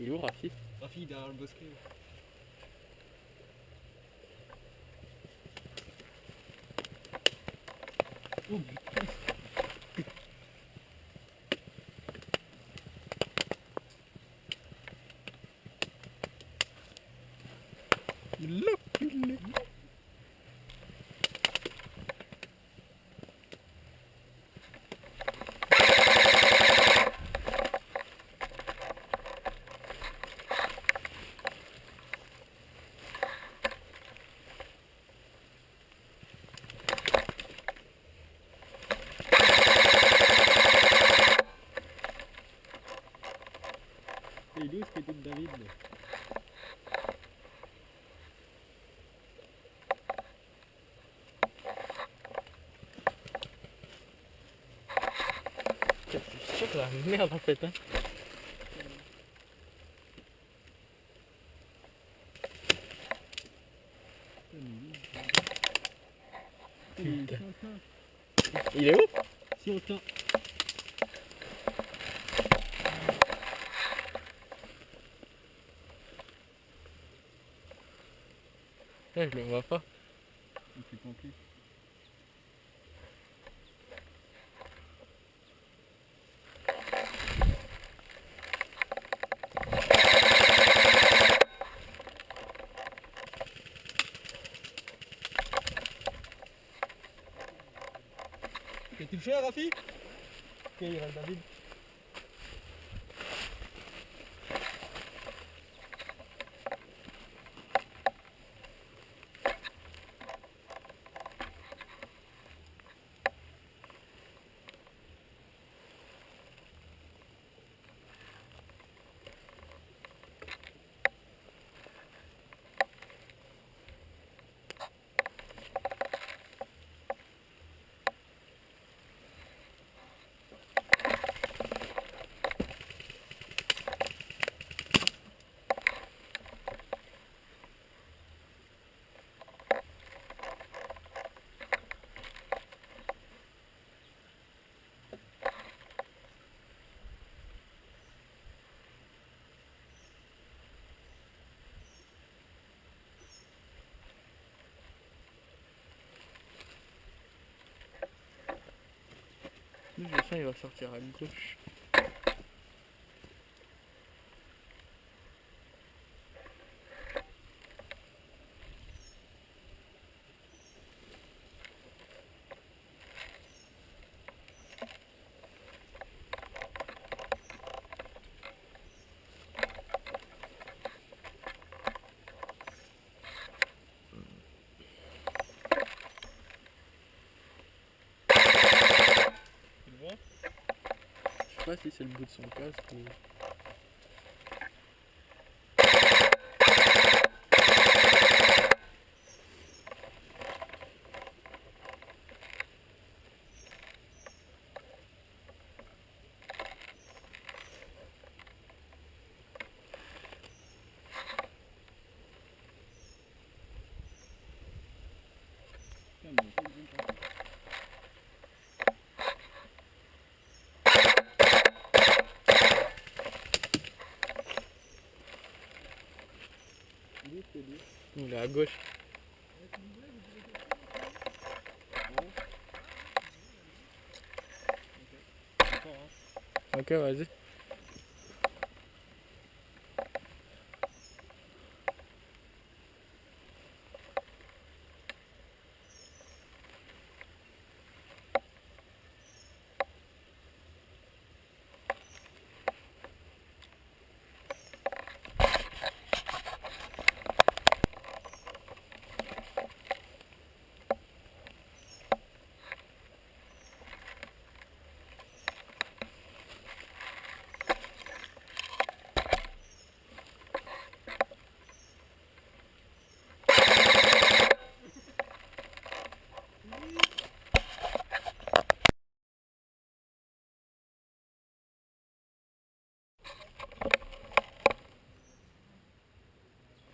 Il est où Rafi? Rafi derrière le bosquet. Oh putain. Il l'a culé. Et il est où ce côté de David là? C'est sûr que la merde en fait hein. Putain. Il est où? Si on tient. Je le vois pas. Il s'est planqué. Qu'as-tu le fait Rafi? Ok, il reste David. Je sens il va sortir à gauche. Je sais pas si c'est le bout de son casque ou... Il est à gauche. Ok, vas-y.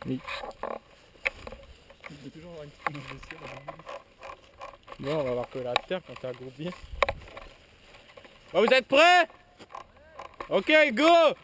Oui. Il peut toujours avoir une petite image de ciel. Bon, on va voir que la terre quand t'as groupe bien. Bon, vous êtes prêts? Ok, go!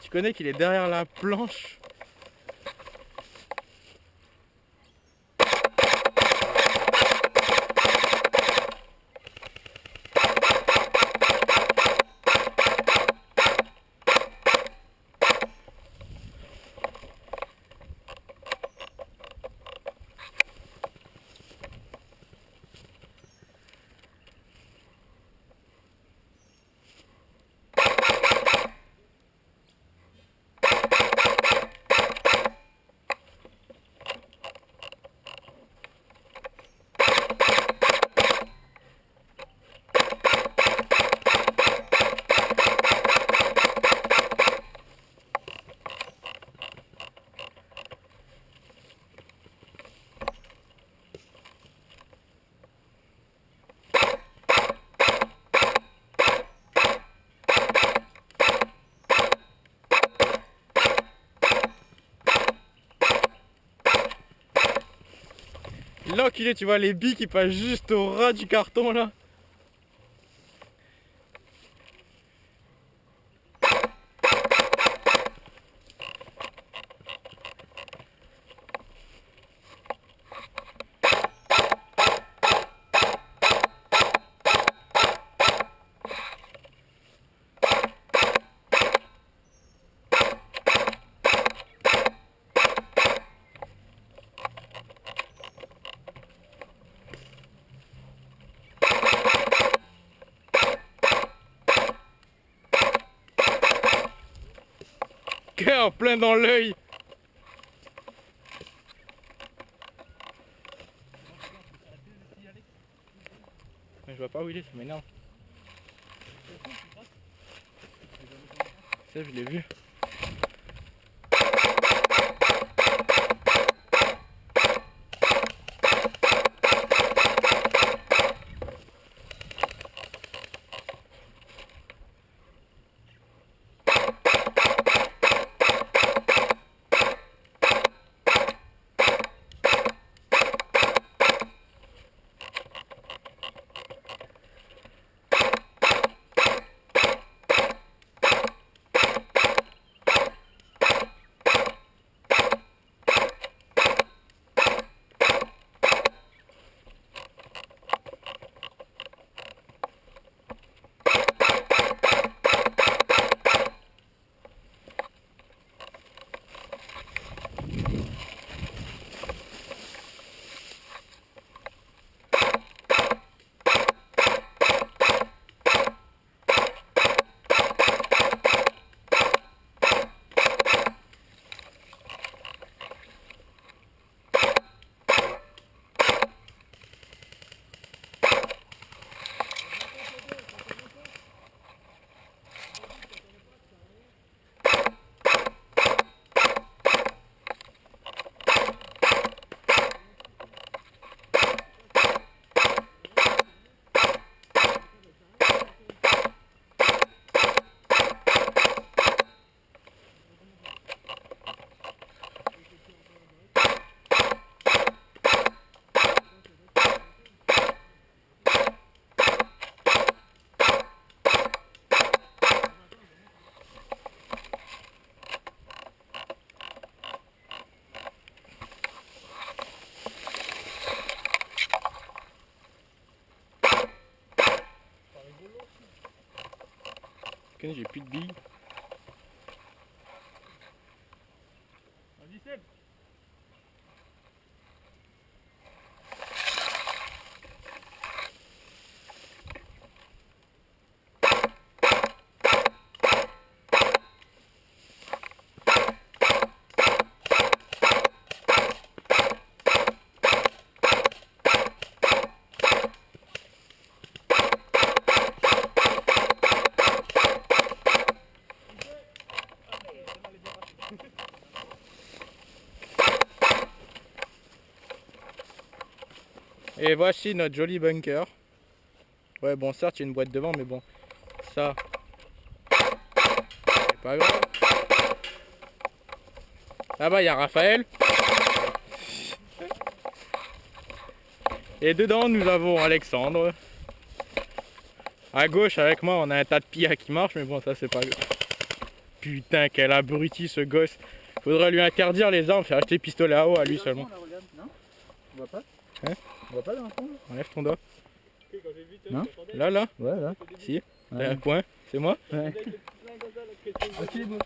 Tu connais qu'il est derrière la planche. L'enculé, tu vois les billes qui passent juste au ras du carton là. En plein dans l'œil. Je vois pas où il est, ça m'énerve. Ça, je l'ai vu. J'ai plus de billes. Vas-y Seb. Et voici notre joli bunker. Ouais, bon, certes, il y a une boîte devant, mais bon, ça, c'est pas grave. Là-bas, il y a Raphaël. Et dedans, nous avons Alexandre. À gauche, avec moi, on a un tas de pillas qui marche, mais bon, ça, c'est pas grave. Putain, quel abruti ce gosse. Faudrait lui interdire les armes, faire acheter pistolet à eau à lui seulement. Là, regarde, non? On voit pas? Hein? On voit pas dans le fond? Enlève ton doigt. Non? Là, Ouais, là. si. Ouais. Un point, c'est moi. Ouais. Ok, bon.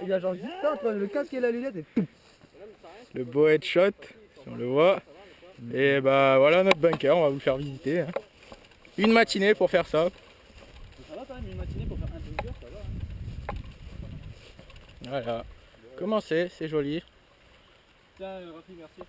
Il a genre juste ça entre le casque et la lunette et pouf. Le beau headshot, si on le voit. Et bah voilà notre bunker, on va vous le faire visiter. Hein. Une matinée pour faire ça. Ça va quand même, une matinée pour faire un bunker, ça va. Hein. Voilà. Comment c'est joli. Tiens, Rafi, merci.